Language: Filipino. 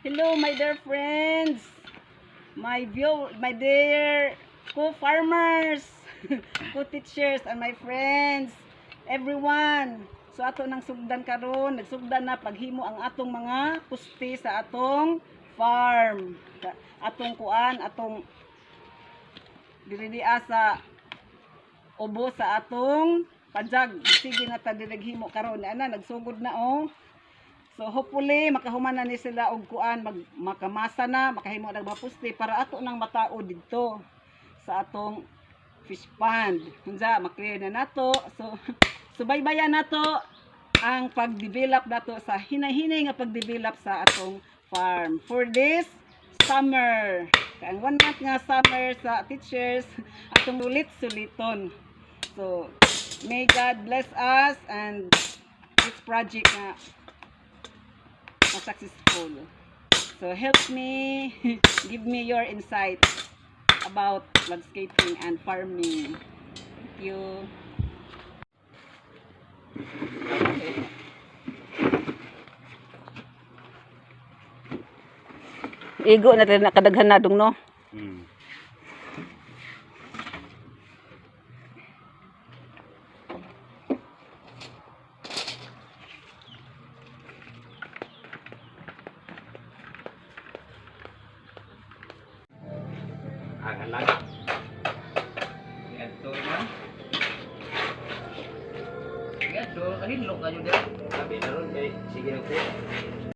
Hello, my dear friends, my dear co-farmers, co-teachers, and my friends, everyone. So ato nang sugdan karon, nagsugdan na paghimo ang atong mga puste sa atong farm. Atong kuan, atong diridia sa ubo sa atong pajag. Sige na ta dirighimo karon. Ana nagsugod na oh. So hopefully makahuman na ni sila og kuan, makamasa na, makahimo og mapuste para ato nang matao didto sa atong fish pond. Unsa maklear na nato. So subaybayan nato ang pag-develop nato sa hinay-hinay nga pag-develop sa atong farm for this summer. Kaya ang 1 month nga summer sa teachers atong sulit-suliton. So may God bless us and this project na successful. So help me, give me your insight about landscaping and farming. Thank you. Igo na rin nakadaghan na dong no. Alang. Ganto na. Ganto, kahilok ka jud. Sabi na ron kay sige na ko.